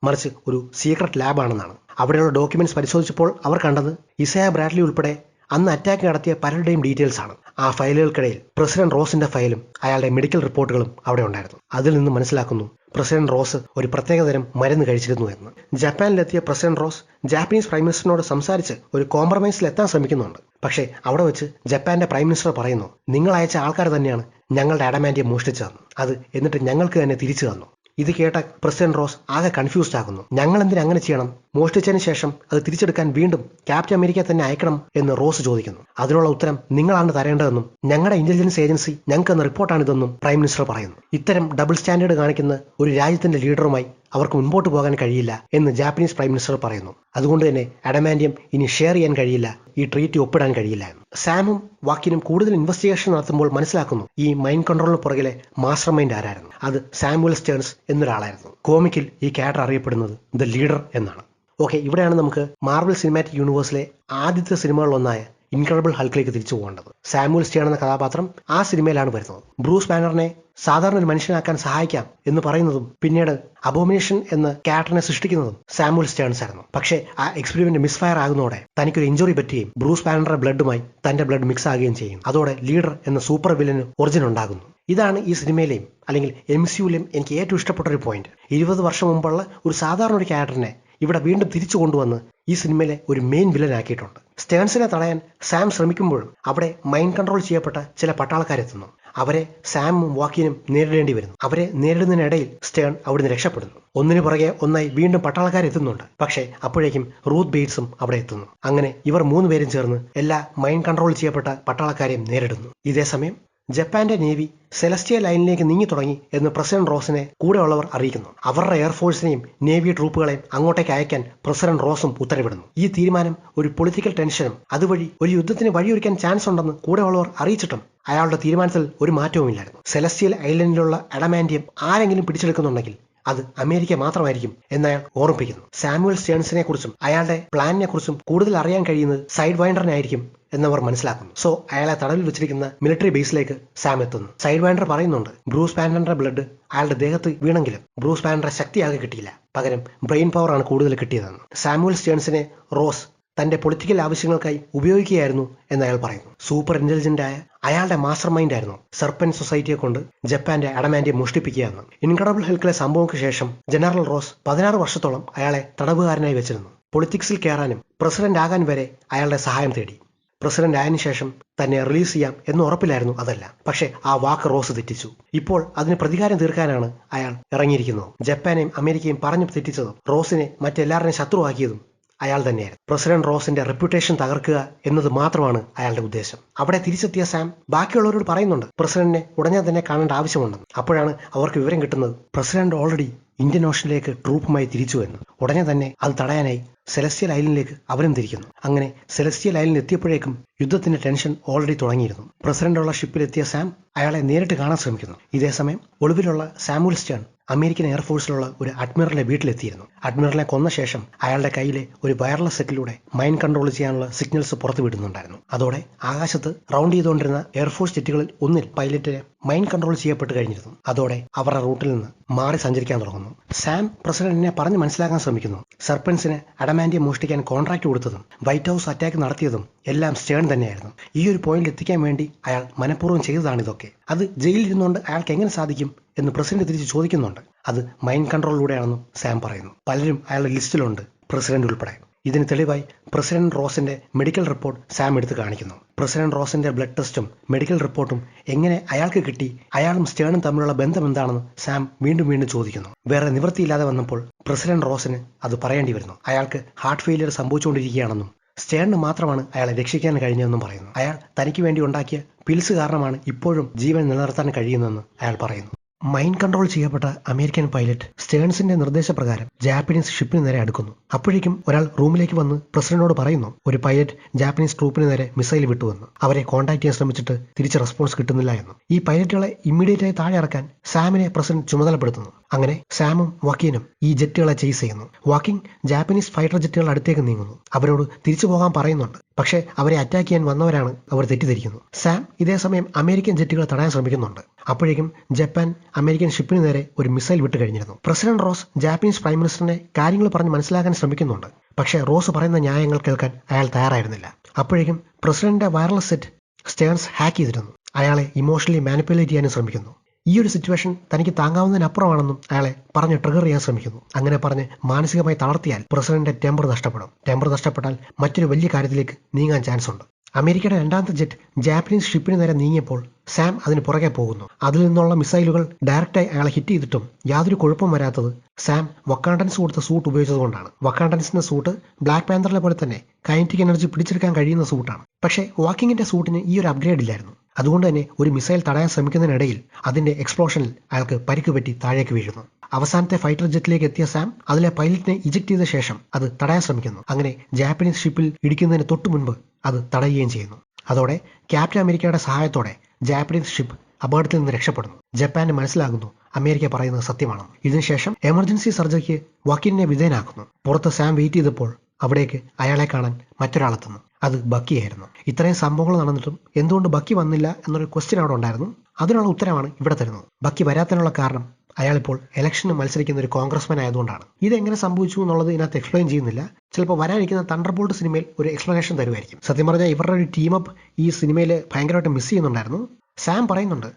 മറിച്ച് ഒരു സീക്രട്ട് ലാബാണെന്നാണ്. അവിടെയുള്ള ഡോക്യുമെന്റ്സ് പരിശോധിച്ചപ്പോൾ അവർ കണ്ടത് ഇസയ ബ്രാഡ്ലി ഉൾപ്പെടെ അന്ന് അറ്റാക്ക് നടത്തിയ പലരുടെയും ഡീറ്റെയിൽസ് ആണ്. ആ ഫയലുകൾക്കിടയിൽ പ്രസിഡന്റ് റോസിന്റെ ഫയലും അയാളുടെ മെഡിക്കൽ റിപ്പോർട്ടുകളും അവിടെ ഉണ്ടായിരുന്നു. അതിൽ നിന്ന് മനസ്സിലാക്കുന്നു പ്രസിഡന്റ് റോസ് ഒരു പ്രത്യേകതരം മരുന്ന് കഴിച്ചിരുന്നു എന്ന്. ജപ്പാനിലെത്തിയ പ്രസിഡന്റ് റോസ് ജാപ്പനീസ് പ്രൈം മിനിസ്റ്ററിനോട് സംസാരിച്ച് ഒരു കോംപ്രമൈസിൽ എത്താൻ ശ്രമിക്കുന്നുണ്ട്. പക്ഷേ അവിടെ വെച്ച് ജപ്പാന്റെ പ്രൈം മിനിസ്റ്റർ പറയുന്നു, നിങ്ങൾ അയച്ച ആൾക്കാർ തന്നെയാണ് ഞങ്ങളുടെ അഡമാന്റിയം മോഷ്ടിച്ചതെന്ന്. അത് എന്നിട്ട് ഞങ്ങൾക്ക് തന്നെ തിരിച്ചു തന്നു. ഇത് കേട്ട പ്രസിഡന്റ് റോസ് ആകെ കൺഫ്യൂസ്ഡ് ആകുന്നു. ഞങ്ങൾ എന്തിനു അങ്ങനെ ചെയ്യണം? മോഷ്ടിച്ചതിന് ശേഷം അത് തിരിച്ചെടുക്കാൻ വീണ്ടും ക്യാപ്റ്റൻ അമേരിക്ക തന്നെ അയക്കണം എന്ന് റോസ് ചോദിക്കുന്നു. അതിനുള്ള ഉത്തരം നിങ്ങളാണ് തരേണ്ടതെന്നും ഞങ്ങളുടെ ഇന്റലിജൻസ് ഏജൻസി ഞങ്ങൾക്ക് എന്ന റിപ്പോർട്ടാണിതെന്നും പ്രൈം മിനിസ്റ്റർ പറയുന്നു. ഇത്തരം ഡബിൾ സ്റ്റാൻഡേർഡ് കാണിക്കുന്ന ഒരു രാജ്യത്തിന്റെ ലീഡറുമായി അവർക്ക് മുൻപോട്ട് പോകാൻ കഴിയില്ല എന്ന് ജാപ്പനീസ് പ്രൈം മിനിസ്റ്റർ പറയുന്നു. അതുകൊണ്ട് തന്നെ അഡമാന്റിയം ഇനി ഷെയർ ചെയ്യാൻ കഴിയില്ല, ഈ ട്രീറ്റി ഒപ്പിടാൻ കഴിയില്ല എന്ന്. സാമും വാക്കിനും കൂടുതൽ ഇൻവെസ്റ്റിഗേഷൻ നടത്തുമ്പോൾ മനസ്സിലാക്കുന്നു ഈ മൈൻഡ് കൺട്രോളിന് പുറകിലെ മാസ്റ്റർ മൈൻഡ് ആരായിരുന്നു. അത് സാമുവൽ സ്റ്റേൺസ് എന്നൊരാളായിരുന്നു. കോമിക്കിൽ ഈ ക്യാരക്ടർ അറിയപ്പെടുന്നത് ദ ലീഡർ എന്നാണ്. ഓക്കെ, ഇവിടെയാണ് നമുക്ക് മാർവൽ സിനിമാറ്റിക് യൂണിവേഴ്സിലെ ആദ്യത്തെ സിനിമകളിലൊന്നായ ഇൻക്രെഡിബിൾ ഹൾക്കിലേക്ക് തിരിച്ചു പോകേണ്ടത്. സാമുവൽ സ്റ്റേൺ എന്ന കഥാപാത്രം ആ സിനിമയിലാണ് വരുന്നത്. ബ്രൂസ് ബാനറിനെ സാധാരണ ഒരു മനുഷ്യനാക്കാൻ സഹായിക്കാം എന്ന് പറയുന്നതും പിന്നീട് അബോമിനേഷൻ എന്ന ക്യാരക്ടറിനെ സൃഷ്ടിക്കുന്നതും സാമുവൽ സ്റ്റേൺസ് ആയിരുന്നു. പക്ഷേ ആ എക്സ്പെരിമെന്റ് മിസ്ഫയർ ആകുന്നതോടെ തനിക്കൊരു ഇഞ്ചുറി പറ്റുകയും ബ്രൂസ് ബാനറുടെ ബ്ലഡുമായി തന്റെ ബ്ലഡ് മിക്സ് ആകുകയും ചെയ്യും. അതോടെ ലീഡർ എന്ന സൂപ്പർ വില്ലന് ഒറിജിൻ ഉണ്ടാകുന്നു. ഇതാണ് ഈ സിനിമയിലെയും അല്ലെങ്കിൽ MCUയിലെയും എനിക്ക് ഏറ്റവും ഇഷ്ടപ്പെട്ട ഒരു പോയിന്റ്. 20 വർഷം മുമ്പുള്ള ഒരു സാധാരണ ഒരു ക്യാരക്ടറിനെ ഇവിടെ വീണ്ടും തിരിച്ചു കൊണ്ടുവന്ന് ഈ സിനിമയിലെ ഒരു മെയിൻ വില്ലൻ ആക്കിയിട്ടുണ്ട്. സ്റ്റേൺസിനെ തടയാൻ സാം ശ്രമിക്കുമ്പോഴും അവിടെ മൈൻഡ് കൺട്രോൾ ചെയ്യപ്പെട്ട ചില പട്ടാളക്കാരെത്തുന്നു. അവരെ സാമും വാക്കിനും നേരിടേണ്ടി വരുന്നു. അവരെ നേരിടുന്നതിനിടയിൽ സ്റ്റേൺ അവിടുന്ന് രക്ഷപ്പെടുന്നു. ഒന്നിനു പുറകെ ഒന്നായി വീണ്ടും പട്ടാളക്കാരെത്തുന്നുണ്ട്. പക്ഷേ അപ്പോഴേക്കും റൂത്ത് ബെയ്റ്റ്സും അവിടെ എത്തുന്നു. അങ്ങനെ ഇവർ 3 പേരും ചേർന്ന് എല്ലാ മൈൻഡ് കൺട്രോൾ ചെയ്യപ്പെട്ട പട്ടാളക്കാരെയും നേരിടുന്നു. ഇതേസമയം ജപ്പാന്റെ നേവി സെലസ്റ്റിയൽ ലൈനിലേക്ക് നീങ്ങി തുടങ്ങി എന്ന് പ്രസിഡന്റ് റോസിനെ കൂടെയുള്ളവർ അറിയിക്കുന്നു. അവരുടെ എയർഫോഴ്സിനെയും നേവി ട്രൂപ്പുകളെയും അങ്ങോട്ടേക്ക് അയക്കാൻ പ്രസിഡന്റ് റോസും ഉത്തരവിടുന്നു. ഈ തീരുമാനം ഒരു പൊളിറ്റിക്കൽ ടെൻഷനും അതുവഴി ഒരു യുദ്ധത്തിന് വഴിയൊരുക്കാൻ ചാൻസ് ഉണ്ടെന്ന് കൂടെയുള്ളവർ അറിയിച്ചിട്ടും അയാളുടെ തീരുമാനത്തിൽ ഒരു മാറ്റവുമില്ലായിരുന്നു. സെലസ്റ്റിയൽ ഐലൻഡിലുള്ള അഡമാന്റിയം ആരെങ്കിലും പിടിച്ചെടുക്കുന്നുണ്ടെങ്കിൽ അത് അമേരിക്ക മാത്രമായിരിക്കും എന്നയാൾ ഓർമ്മിപ്പിക്കുന്നു. സാമുവൽ സ്റ്റേൺസിനെ കുറിച്ചും അയാളുടെ പ്ലാനിനെ കുറിച്ചും കൂടുതൽ അറിയാൻ കഴിയുന്നത് സൈഡ് വൈൻഡറിനായിരിക്കും എന്നവർ മനസ്സിലാക്കുന്നു. സോ അയാളെ തടവിൽ വെച്ചിരിക്കുന്ന മിലിറ്ററി ബേസിലേക്ക് സാം എത്തുന്നു. സൈഡ് വൈൻഡർ പറയുന്നുണ്ട് ബ്രൂസ് ബാനറിന്റെ ബ്ലഡ് അയാളുടെ ദേഹത്ത് വീണെങ്കിലും ബ്രൂസ് ബാനറെ ശക്തിയാകെ കിട്ടിയില്ല, പകരം ബ്രെയിൻ പവർ ആണ് കൂടുതൽ കിട്ടിയതെന്ന്. സാമുവൽ സ്റ്റേൺസിനെ റോസ് തന്റെ പൊളിറ്റിക്കൽ ആവശ്യങ്ങൾക്കായി ഉപയോഗിക്കുകയായിരുന്നു എന്ന് അയാൾ പറയുന്നു. സൂപ്പർ ഇന്റലിജന്റ് ആയ അയാളുടെ മാസ്റ്റർ മൈൻഡ് ആയിരുന്നു സർപ്പന്റ് സൊസൈറ്റിയെ കൊണ്ട് ജപ്പാന്റെ അഡമാന്റിയം മോഷ്ടിപ്പിക്കുകയെന്ന്. ഇൻക്രെഡിബിൾ ഹൾക്കിലെ സംഭവങ്ങൾക്ക് ശേഷം ജനറൽ റോസ് 16 വർഷത്തോളം അയാളെ തടവുകാരനായി വെച്ചിരുന്നു. പൊളിറ്റിക്സിൽ കയറാനും പ്രസിഡന്റ് ആകാൻ വരെ അയാളുടെ സഹായം തേടി. പ്രസിഡന്റ് ആയതിനു ശേഷം തന്നെ റിലീസ് ചെയ്യാം എന്ന് ഉറപ്പിലായിരുന്നു അതല്ല. പക്ഷേ ആ വാക്ക് റോസ് തെറ്റിച്ചു. ഇപ്പോൾ അതിന് പ്രതികാരം തീർക്കാനാണ് അയാൾ ഇറങ്ങിയിരിക്കുന്നത്. ജപ്പാനെയും അമേരിക്കയും പറഞ്ഞു തെറ്റിച്ചതും റോസിനെ മറ്റെല്ലാവരുടെയും ശത്രുവാക്കിയതും അയാൾ തന്നെയായിരുന്നു. പ്രസിഡന്റ് റോസിന്റെ റെപ്യൂട്ടേഷൻ തകർക്കുക എന്നത് മാത്രമാണ് അയാളുടെ ഉദ്ദേശം. അവിടെ തിരിച്ചെത്തിയ സാം ബാക്കിയുള്ളവരോട് പറയുന്നുണ്ട് പ്രസിഡന്റിനെ ഉടനെ തന്നെ കാണേണ്ട ആവശ്യമുണ്ടെന്ന്. അപ്പോഴാണ് അവർക്ക് വിവരം കിട്ടുന്നത് പ്രസിഡന്റ് ഓൾറെഡി ഇന്ത്യൻ ഓഷനിലേക്ക് ട്രൂപ്പുമായി തിരിച്ചു എന്ന്. ഉടനെ തന്നെ അത് തടയാനായി സെലസ്റ്റിയൽ ഐലൻഡിലേക്ക് അവരും തിരിക്കുന്നു. അങ്ങനെ സെലസ്റ്റിയൽ ഐലൻഡിൽ എത്തിയപ്പോഴേക്കും യുദ്ധത്തിന്റെ ടെൻഷൻ ഓൾറെഡി തുടങ്ങിയിരുന്നു. പ്രസിഡന്റുള്ള ഷിപ്പിലെത്തിയ സാം അയാളെ നേരിട്ട് കാണാൻ ശ്രമിക്കുന്നു. ഇതേസമയം ഒളിവിലുള്ള സാമുവൽ സ്റ്റേൺ അമേരിക്കൻ എയർഫോഴ്സിലുള്ള ഒരു അഡ്മിറലിന്റെ വീട്ടിലെത്തിയിരുന്നു. അഡ്മിറലിനെ കൊന്ന ശേഷം അയാളുടെ കയ്യിലെ ഒരു വയർലെസ് സെറ്റിലൂടെ മൈൻഡ് കൺട്രോൾ ചെയ്യാനുള്ള സിഗ്നൽസ് പുറത്തു വിടുന്നുണ്ടായിരുന്നു. അതോടെ ആകാശത്ത് റൗണ്ട് ചെയ്തുകൊണ്ടിരുന്ന എയർഫോഴ്സ് ജെറ്റുകളിൽ ഒന്നിൽ പൈലറ്റിനെ മൈൻഡ് കൺട്രോൾ ചെയ്യപ്പെട്ട് കഴിഞ്ഞിരുന്നു. അതോടെ അവരുടെ റൂട്ടിൽ നിന്ന് മാറി സഞ്ചരിക്കാൻ തുടങ്ങുന്നു. സാം പ്രസിഡന്റിനെ പറഞ്ഞ് മനസ്സിലാക്കാൻ ശ്രമിക്കുന്നു. സർപ്പൻസിന് അഡമാന്റിയം മോഷ്ടിക്കാൻ കോൺട്രാക്ട് കൊടുത്തതും വൈറ്റ് ഹൗസ് അറ്റാക്ക് നടത്തിയതും എല്ലാം സ്റ്റേൺ തന്നെയായിരുന്നു. ഈ ഒരു പോയിന്റിൽ എത്തിക്കാൻ വേണ്ടി അയാൾ മനഃപൂർവ്വം ചെയ്തതാണ് ഇതൊക്കെ. അത് ജയിലിൽ ഇരുന്നുകൊണ്ട് അയാൾക്ക് എങ്ങനെ സാധിക്കും എന്ന് പ്രസിഡന്റ് തിരിച്ച് ചോദിക്കുന്നുണ്ട്. അത് മൈൻഡ് കൺട്രോളിലൂടെയാണെന്നും സാം പറയുന്നു. പലരും അയാളുടെ ലിസ്റ്റിലുണ്ട്, പ്രസിഡന്റ് ഉൾപ്പെടെ. ഇതിന് തെളിവായി പ്രസിഡന്റ് റോസിന്റെ മെഡിക്കൽ റിപ്പോർട്ട് സാം എടുത്ത് കാണിക്കുന്നു. പ്രസിഡന്റ് റോസിന്റെ ബ്ലഡ് ടെസ്റ്റും മെഡിക്കൽ റിപ്പോർട്ടും എങ്ങനെ അയാൾക്ക് കിട്ടി, അയാളും സ്റ്റേണും തമ്മിലുള്ള ബന്ധം എന്താണെന്ന് സാം വീണ്ടും വീണ്ടും ചോദിക്കുന്നു. വേറെ നിവൃത്തിയില്ലാതെ വന്നപ്പോൾ പ്രസിഡന്റ് റോസിന് അത് പറയേണ്ടി വരുന്നു. അയാൾക്ക് ഹാർട്ട് ഫെയിലിയർ സംഭവിച്ചുകൊണ്ടിരിക്കുകയാണെന്നും സ്റ്റേണിന് മാത്രമാണ് അയാളെ രക്ഷിക്കാൻ കഴിഞ്ഞതെന്നും പറയുന്നു. അയാൾ തനിക്ക് വേണ്ടി ഉണ്ടാക്കിയ പിൽസ് കാരണമാണ് ഇപ്പോഴും ജീവൻ നിലനിർത്താൻ കഴിയുന്നതെന്ന് അയാൾ പറയുന്നു. മൈൻഡ് കൺട്രോൾ ചെയ്യപ്പെട്ട അമേരിക്കൻ പൈലറ്റ് സ്റ്റേൺസിന്റെ നിർദ്ദേശപ്രകാരം ജാപ്പനീസ് ഷിപ്പിന് നേരെ അടുക്കുന്നു. അപ്പോഴേക്കും ഒരാൾ റൂമിലേക്ക് വന്ന് പ്രസിഡന്റിനോട് പറയുന്നു ഒരു പൈലറ്റ് ജാപ്പനീസ് ട്രൂപ്പിന് നേരെ മിസൈൽ വിട്ടുവെന്ന്. അവരെ കോൺടാക്ട് ചെയ്യാൻ ശ്രമിച്ചിട്ട് തിരിച്ച് റെസ്പോൺസ് കിട്ടുന്നില്ല എന്ന്. ഈ പൈലറ്റുകളെ ഇമ്മീഡിയറ്റ് ആയി താഴെ ഇറക്കാൻ സാമിനെ പ്രസിഡന്റ് ചുമതലപ്പെടുത്തുന്നു. അങ്ങനെ സാമും വാക്കീനും ഈ ജെറ്റുകളെ ചേസ് ചെയ്യുന്നു. വാക്കിംഗ് ജാപ്പനീസ് ഫൈറ്റർ ജെറ്റുകളുടെ അടുത്തേക്ക് നീങ്ങുന്നു. അവരോട് തിരിച്ചു പോകാൻ പറയുന്നുണ്ട്. പക്ഷേ അവരെ അറ്റാക്ക് ചെയ്യാൻ വന്നവരാണ് അവർ തെറ്റിദ്ധരിക്കുന്നു. സാം ഇതേസമയം അമേരിക്കൻ ജെറ്റുകളെ തടയാൻ ശ്രമിക്കുന്നുണ്ട്. അപ്പോഴേക്കും ജപ്പാൻ അമേരിക്കൻ ഷിപ്പിന് നേരെ ഒരു മിസൈൽ വിട്ട് കഴിഞ്ഞിരുന്നു. പ്രസിഡന്റ് റോസ് ജാപ്പനീസ് പ്രൈം മിനിസ്റ്ററിനെ കാര്യങ്ങൾ പറഞ്ഞ് മനസ്സിലാക്കാൻ ശ്രമിക്കുന്നുണ്ട്. പക്ഷേ റോസ് പറയുന്ന ന്യായങ്ങൾ കേൾക്കാൻ അയാൾ തയ്യാറായിരുന്നില്ല. അപ്പോഴേക്കും പ്രസിഡന്റിന്റെ വയർലെസ് സെറ്റ് സ്റ്റേൺസ് ഹാക്ക് ചെയ്തിരുന്നു. അയാളെ ഇമോഷണലി മാനിപ്പുലേറ്റ് ചെയ്യാനും ശ്രമിക്കുന്നു. ഈ ഒരു സിറ്റുവേഷൻ തനിക്ക് താങ്ങാവുന്നതിനപ്പുറമാണെന്നും അയാളെ പറഞ്ഞ് ട്രിഗർ ചെയ്യാൻ ശ്രമിക്കുന്നു. അങ്ങനെ പറഞ്ഞ് മാനസികമായി തളർത്തിയാൽ പ്രസിഡന്റിന്റെ ടെമ്പർ നഷ്ടപ്പെടും. ടെമ്പർ നഷ്ടപ്പെട്ടാൽ മറ്റൊരു വലിയ കാര്യത്തിലേക്ക് നീങ്ങാൻ ചാൻസ് ഉണ്ട്. അമേരിക്കയുടെ രണ്ടാമത്തെ ജെറ്റ് ജാപ്പനീസ് ഷിപ്പിന് നേരെ നീങ്ങിയപ്പോൾ സാം അതിന് പുറകെ പോകുന്നു. അതിൽ നിന്നുള്ള മിസൈലുകൾ ഡയറക്റ്റായി അയാളെ ഹിറ്റ് ചെയ്തിട്ടും യാതൊരു കുഴപ്പവും വരാത്തത് സാം വക്കാണ്ടൻസ് കൊടുത്ത സൂട്ട് ഉപയോഗിച്ചതുകൊണ്ടാണ്. വക്കാണ്ടൻസിന്റെ സൂട്ട് ബ്ലാക്ക് പാന്തറിലെ പോലെ തന്നെ കൈനറ്റിക് എനർജി പിടിച്ചെടുക്കാൻ കഴിയുന്ന സൂട്ടാണ്. പക്ഷേ വാക്കിങ്ങിന്റെ സൂട്ടിന് ഈ ഒരു അപ്ഗ്രേഡ് ഇല്ലായിരുന്നു. അതുകൊണ്ട് തന്നെ ഒരു മിസൈൽ തടയാൻ ശ്രമിക്കുന്നതിനിടയിൽ അതിന്റെ എക്സ്പ്ലോഷനിൽ അയാൾക്ക് പരിക്ക് പറ്റി താഴേക്ക് വീഴുന്നു. അവസാനത്തെ ഫൈറ്റർ ജെറ്റിലേക്ക് എത്തിയ സാം അതിലെ പൈലറ്റിനെ ഇജക്ട് ചെയ്ത ശേഷം അത് തടയാൻ ശ്രമിക്കുന്നു. അങ്ങനെ ജാപ്പനീസ് ഷിപ്പിൽ ഇടിക്കുന്നതിന് തൊട്ടു മുൻപ് അത് തടയുകയും ചെയ്യുന്നു. അതോടെ ക്യാപ്റ്റൻ അമേരിക്കയുടെ സഹായത്തോടെ ജാപ്പനീസ് ഷിപ്പ് അപകടത്തിൽ നിന്ന് രക്ഷപ്പെടുന്നു. ജപ്പാന് മനസ്സിലാകുന്നു അമേരിക്ക പറയുന്നത് സത്യമാണെന്ന്. ഇതിനുശേഷം എമർജൻസി സർജറിക്ക് വാക്കിനെ വിധേയനാക്കുന്നു. പുറത്ത് സാം വെയിറ്റ് ചെയ്തപ്പോൾ അവിടേക്ക് അയാളെ കാണാൻ മറ്റൊരാളെത്തുന്നു. അത് ബക്കിയായിരുന്നു. ഇത്രയും സംഭവങ്ങൾ നടന്നിട്ടും എന്തുകൊണ്ട് ബക്കി വന്നില്ല എന്നൊരു ക്വസ്റ്റ്യൻ അവിടെ ഉണ്ടായിരുന്നു. അതിനുള്ള ഉത്തരമാണ് ഇവിടെ തരുന്നത്. ബക്കി വരാത്തതിനുള്ള കാരണം അയാളിപ്പോൾ ഇലക്ഷന് മത്സരിക്കുന്ന ഒരു കോൺഗ്രസ്മാൻ ആയതുകൊണ്ടാണ്. ഇതെങ്ങനെ സംഭവിച്ചു എന്നുള്ളത് ഇതിനകത്ത് എക്സ്പ്ലെയിൻ ചെയ്യുന്നില്ല. ചിലപ്പോൾ വരാനിരിക്കുന്ന തണ്ടർബോൾട്ട് സിനിമയിൽ ഒരു എക്സ്പ്ലനേഷൻ തരുമായിരിക്കും. സത്യം പറഞ്ഞാൽ ഇവരുടെ ഒരു ടീമപ്പ് ഈ സിനിമയിൽ ഭയങ്കരമായിട്ട് മിസ് ചെയ്യുന്നുണ്ടായിരുന്നു. സാം പറയുന്നുണ്ട്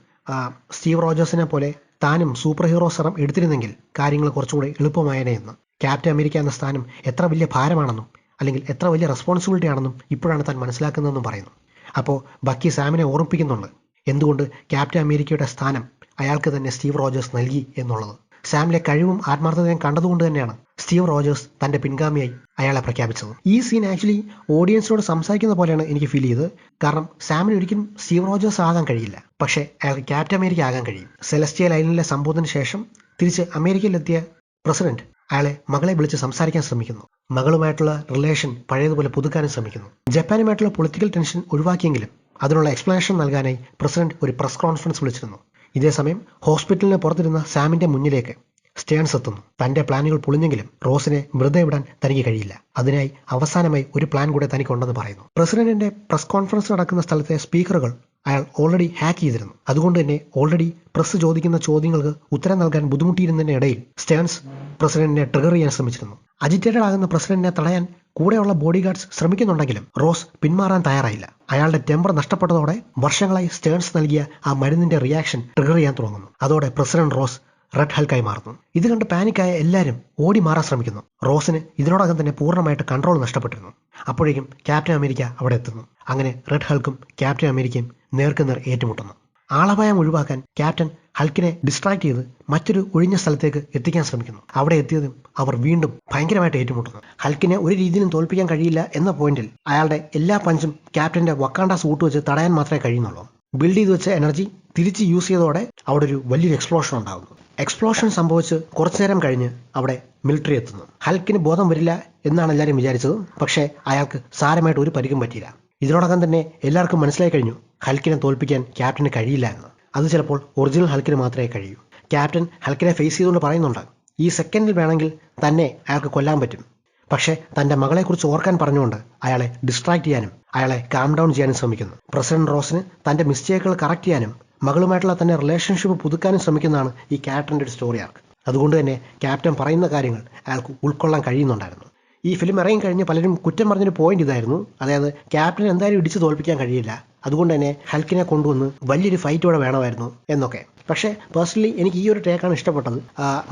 സ്റ്റീവ് റോജേഴ്സിനെ പോലെ താനും സൂപ്പർ ഹീറോ സെറം എടുത്തിരുന്നെങ്കിൽ കാര്യങ്ങൾ കുറച്ചുകൂടി എളുപ്പമായേനെ എന്ന്. ക്യാപ്റ്റൻ അമേരിക്ക എന്ന സ്ഥാനം എത്ര വലിയ ഭാരമാണെന്നും അല്ലെങ്കിൽ എത്ര വലിയ റെസ്പോൺസിബിലിറ്റി ആണെന്നും ഇപ്പോഴാണ് താൻ മനസ്സിലാക്കുന്നതെന്നും പറയുന്നു. അപ്പോൾ ബക്കി സാമിനെ ഓർമ്മിപ്പിക്കുന്നുണ്ട് എന്തുകൊണ്ട് ക്യാപ്റ്റൻ അമേരിക്കയുടെ സ്ഥാനം അയാൾക്ക് തന്നെ സ്റ്റീവ് റോജേഴ്സ് നൽകി എന്നുള്ളത്. സാമിലെ കഴിവും ആത്മാർത്ഥതയും കണ്ടതുകൊണ്ട് തന്നെയാണ് സ്റ്റീവ് റോജേഴ്സ് തന്റെ പിൻഗാമിയായി അയാളെ പ്രഖ്യാപിച്ചത്. ഈ സീൻ ആക്ച്വലി ഓഡിയൻസിനോട് സംസാരിക്കുന്ന പോലെയാണ് എനിക്ക് ഫീൽ ചെയ്തത്. കാരണം സാമിന് ഒരിക്കലും സ്റ്റീവ് റോജേഴ്സ് ആകാൻ കഴിയില്ല, പക്ഷേ അയാൾക്ക് ക്യാപ്റ്റൻ അമേരിക്ക ആകാൻ കഴിയും. സെലസ്റ്റിയൽ ഐലൻഡിലെ സംഭവത്തിന് ശേഷം തിരിച്ച് അമേരിക്കയിലെത്തിയ പ്രസിഡന്റ് അയാളെ മകളെ വിളിച്ച് സംസാരിക്കാൻ ശ്രമിക്കുന്നു. മകളുമായിട്ടുള്ള റിലേഷൻ പഴയതുപോലെ പുതുക്കാനും ശ്രമിക്കുന്നു. ജപ്പാനുമായിട്ടുള്ള പൊളിറ്റിക്കൽ ടെൻഷൻ ഒഴിവാക്കിയെങ്കിലും അതിനുള്ള എക്സ്പ്ലനേഷൻ നൽകാനായി പ്രസിഡന്റ് ഒരു പ്രസ് കോൺഫറൻസ് വിളിച്ചിരുന്നു. ഇതേസമയം ഹോസ്പിറ്റലിന് പുറത്തിരുന്ന സാമിന്റെ മുന്നിലേക്ക് സ്റ്റേൺസ് എത്തുന്നു. തന്റെ പ്ലാനുകൾ പൊളിഞ്ഞെങ്കിലും റോസിനെ വെറുതെ വിടാൻ തനിക്ക് കഴിയില്ല. അതിനായി അവസാനമായി ഒരു പ്ലാൻ കൂടെ തനിക്കുണ്ടെന്ന് പറയുന്നു. പ്രസിഡന്റിന്റെ പ്രസ് കോൺഫറൻസ് നടക്കുന്ന സ്ഥലത്തെ സ്പീക്കറുകൾ അയാൾ ഓൾറെഡി ഹാക്ക് ചെയ്തിരുന്നു. അതുകൊണ്ട് തന്നെ ഓൾറെഡി പ്രസ് ചോദിക്കുന്ന ചോദ്യങ്ങൾക്ക് ഉത്തരം നൽകാൻ ബുദ്ധിമുട്ടിയിരുന്നതിന്റെ ഇടയിൽ സ്റ്റേൺസ് പ്രസിഡന്റിനെ ട്രിഗർ ചെയ്യാൻ ശ്രമിച്ചിരുന്നു. അജിറ്റേറ്റഡ് ആകുന്ന പ്രസിഡന്റിനെ തടയാൻ കൂടെയുള്ള ബോഡി ഗാർഡ്സ് ശ്രമിക്കുന്നുണ്ടെങ്കിലും റോസ് പിന്മാറാൻ തയ്യാറായില്ല. അയാളുടെ ടെമ്പർ നഷ്ടപ്പെട്ടതോടെ വർഷങ്ങളായി സ്റ്റേൺസ് നൽകിയ ആ മരുന്നിന്റെ റിയാക്ഷൻ ട്രിഗർ ചെയ്യാൻ തുടങ്ങുന്നു. അതോടെ പ്രസിഡന്റ് റോസ് റെഡ് ഹൾക്കായി മാറുന്നു. ഇത് കണ്ട് പാനിക്കായ എല്ലാവരും ഓടി മാറാൻ ശ്രമിക്കുന്നു. റോസിന് ഇതിനോടകം തന്നെ പൂർണ്ണമായിട്ട് കൺട്രോൾ നഷ്ടപ്പെട്ടിരുന്നു. അപ്പോഴേക്കും ക്യാപ്റ്റൻ അമേരിക്ക അവിടെ എത്തുന്നു. അങ്ങനെ റെഡ് ഹൾക്കും ക്യാപ്റ്റൻ അമേരിക്കയും നേർക്കുനേർ ഏറ്റുമുട്ടുന്നു. ആളപായം ഒഴിവാക്കാൻ ക്യാപ്റ്റൻ ഹൾക്കിനെ ഡിസ്ട്രാക്ട് ചെയ്ത് മറ്റൊരു ഒഴിഞ്ഞ സ്ഥലത്തേക്ക് എത്തിക്കാൻ ശ്രമിക്കുന്നു. അവിടെ എത്തിയതും അവർ വീണ്ടും ഭയങ്കരമായിട്ട് ഏറ്റുമുട്ടുന്നു. ഹൾക്കിനെ ഒരു രീതിയിലും തോൽപ്പിക്കാൻ കഴിയില്ല എന്ന പോയിന്റിൽ അയാളുടെ എല്ലാ പഞ്ചും ക്യാപ്റ്റന്റെ വക്കാണ്ട സൂട്ട് വെച്ച് തടയാൻ മാത്രമേ കഴിയുന്നുള്ളൂ. ബിൽഡ് ചെയ്ത് വെച്ച എനർജി തിരിച്ച് യൂസ് ചെയ്തതോടെ അവിടെ ഒരു വലിയൊരു എക്സ്പ്ലോഷൻ ഉണ്ടാകുന്നു. എക്സ്പ്ലോഷൻ സംഭവിച്ച് കുറച്ചു നേരം കഴിഞ്ഞ് അവിടെ മിലിറ്ററി എത്തുന്നു. ഹൾക്കിന് ബോധം വരില്ല എന്നാണ് എല്ലാവരും വിചാരിച്ചത്. പക്ഷേ അയാൾക്ക് സാരമായിട്ട് ഒരു പരിക്കും പറ്റിയില്ല. ഇതിനോടകം തന്നെ എല്ലാവർക്കും മനസ്സിലായി കഴിഞ്ഞു ഹൾക്കിനെ തോൽപ്പിക്കാൻ ക്യാപ്റ്റന് കഴിയില്ല എന്ന്. അത് ചിലപ്പോൾ ഒറിജിനൽ ഹൾക്കിന് മാത്രമേ കഴിയൂ. ക്യാപ്റ്റൻ ഹൾക്കിനെ ഫേസ് ചെയ്തുകൊണ്ട് പറയുന്നുണ്ട് ഈ സെക്കൻഡിൽ വേണമെങ്കിൽ തന്നെ അയാൾക്ക് കൊല്ലാൻ പറ്റും. പക്ഷേ തന്റെ മകളെക്കുറിച്ച് ഓർക്കാൻ പറഞ്ഞുകൊണ്ട് അയാളെ ഡിസ്ട്രാക്ട് ചെയ്യാനും അയാളെ കാം ഡൗൺ ചെയ്യാനും ശ്രമിക്കുന്നു. പ്രസിഡന്റ് റോസിന് തന്റെ മിസ്റ്റേക്കുകൾ കറക്റ്റ് ചെയ്യാനും മകളുമായിട്ടുള്ള തന്റെ റിലേഷൻഷിപ്പ് പുതുക്കാനും ശ്രമിക്കുന്നതാണ് ഈ ക്യാപ്റ്റന്റെ ഒരു സ്റ്റോറി ആർക്ക്. അതുകൊണ്ട് തന്നെ ക്യാപ്റ്റൻ പറയുന്ന കാര്യങ്ങൾ അയാൾക്ക് ഉൾക്കൊള്ളാൻ കഴിയുന്നുണ്ടായിരുന്നു. ഈ ഫിലിം ഇറങ്ങി കഴിഞ്ഞ് പലരും കുറ്റം പറഞ്ഞൊരു പോയിന്റ് ഇതായിരുന്നു. അതായത് ക്യാപ്റ്റൻ എന്തായാലും ഇടിച്ച് തോൽപ്പിക്കാൻ കഴിയില്ല, അതുകൊണ്ട് തന്നെ ഹൾക്കിനെ കൊണ്ടുവന്ന് വലിയൊരു ഫൈറ്റ് ഇവിടെ വേണമായിരുന്നു എന്നൊക്കെ. പക്ഷേ പേഴ്സണലി എനിക്ക് ഈ ഒരു ടേക്കാണ് ഇഷ്ടപ്പെട്ടത്.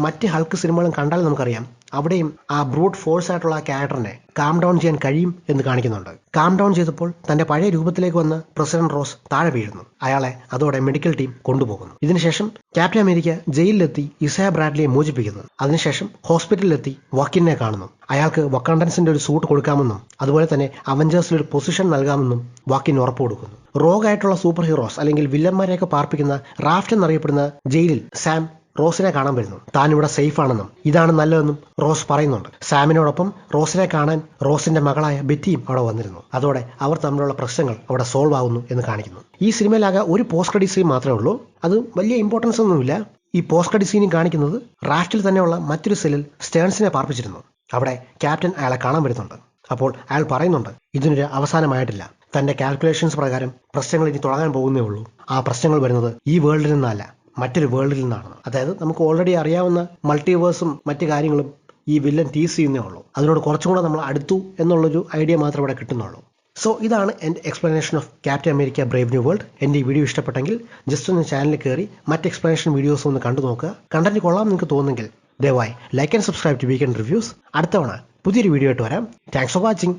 മറ്റ് ഹൾക്ക് സിനിമകളും കണ്ടാൽ നമുക്കറിയാം അവിടെയും ആ ബ്രൂട്ട് ഫോഴ്സ് ആയിട്ടുള്ള ആ ക്യാരക്ടറിനെ കാം ഡൗൺ ചെയ്യാൻ കഴിയും എന്ന് കാണിക്കുന്നുണ്ട്. കാം ഡൗൺ ചെയ്തപ്പോൾ തന്റെ പഴയ രൂപത്തിലേക്ക് വന്ന് പ്രസിഡന്റ് റോസ് താഴെ വീഴുന്നു. അയാളെ അതോടെ മെഡിക്കൽ ടീം കൊണ്ടുപോകുന്നു. ഇതിനുശേഷം ക്യാപ്റ്റൻ അമേരിക്ക ജയിലിലെത്തി ഇസയ ബ്രാഡ്ലിയെ മോചിപ്പിക്കുന്നു. അതിനുശേഷം ഹോസ്പിറ്റലിലെത്തി വാക്കിനെ കാണുന്നു. അയാൾക്ക് വക്കാണ്ടൻസിന്റെ ഒരു സൂട്ട് കൊടുക്കാമെന്നും അതുപോലെ തന്നെ അവഞ്ചേഴ്സിൽ ഒരു പൊസിഷൻ നൽകാമെന്നും വാക്കിൻ ഉറപ്പ് കൊടുക്കുന്നു. റോഗായിട്ടുള്ള സൂപ്പർ ഹീറോസ് അല്ലെങ്കിൽ വില്ലന്മാരെയൊക്കെ പാർപ്പിക്കുന്ന റാഫ്റ്റ് എന്നറിയപ്പെടുന്ന ജയിലിൽ സാം റോസിനെ കാണാൻ വരുന്നു. താൻ ഇവിടെ സേഫ് ആണെന്നും ഇതാണ് നല്ലതെന്നും റോസ് പറയുന്നുണ്ട്. സാമിനോടൊപ്പം റോസിനെ കാണാൻ റോസിന്റെ മകളായ ബെറ്റിയും അവിടെ വന്നിരുന്നു. അതോടെ അവർ തമ്മിലുള്ള പ്രശ്നങ്ങൾ അവിടെ സോൾവ് ആവുന്നു എന്ന് കാണിക്കുന്നു. ഈ സിനിമയിലാകെ ഒരു പോസ്റ്റ് ക്രെഡിറ്റ് സീൻ മാത്രമേ ഉള്ളൂ. അത് വലിയ ഇമ്പോർട്ടൻസ് ഒന്നുമില്ല. ഈ പോസ്റ്റ് ക്രെഡിറ്റ് സീനും കാണിക്കുന്നത് റാഫ്റ്റിൽ തന്നെയുള്ള മറ്റൊരു സെല്ലിൽ സ്റ്റേൺസിനെ പാർപ്പിച്ചിരുന്നു. അവിടെ ക്യാപ്റ്റൻ അയാളെ കാണാൻ വരുന്നുണ്ട്. അപ്പോൾ അയാൾ പറയുന്നുണ്ട് ഇതിനൊരു അവസാനമായിട്ടില്ല. തന്റെ കാൽക്കുലേഷൻസ് പ്രകാരം പ്രശ്നങ്ങൾ ഇനി തുടങ്ങാൻ പോകുന്നേ ഉള്ളൂ. ആ പ്രശ്നങ്ങൾ വരുന്നത് ഈ വേൾഡിൽ നിന്നല്ല, മറ്റൊരു വേൾഡിൽ നിന്നാണ്. അതായത് നമുക്ക് ഓൾറെഡി അറിയാവുന്ന മൾട്ടിവേഴ്സും മറ്റു കാര്യങ്ങളും ഈ വില്ലൻ ടീസ് ചെയ്യുന്നേ ഉള്ളൂ. അതിനോട് കുറച്ചും കൂടെ നമ്മൾ അടുത്തു എന്നുള്ളൊരു ഐഡിയ മാത്രമേ ഇവിടെ കിട്ടുന്നുള്ളൂ. സോ ഇതാണ് എൻ്റെ explanation of captain America brave new world. എൻ്റെ ഈ വീഡിയോ ഇഷ്ടപ്പെട്ടെങ്കിൽ ജസ്റ്റ് ഒന്ന് ചാനലിൽ കയറി മറ്റ് എക്സ്പ്ലനേഷൻ വീഡിയോസ് ഒന്ന് കണ്ടു നോക്കുക. കണ്ടന്റ് കൊള്ളാം നിങ്ങൾക്ക് തോന്നുന്നെങ്കിൽ ദയവായി like and subscribe to weekend reviews. അടുത്തവണ പുതിയൊരു വീഡിയോ ആയിട്ട് വരാം. Thanks for watching.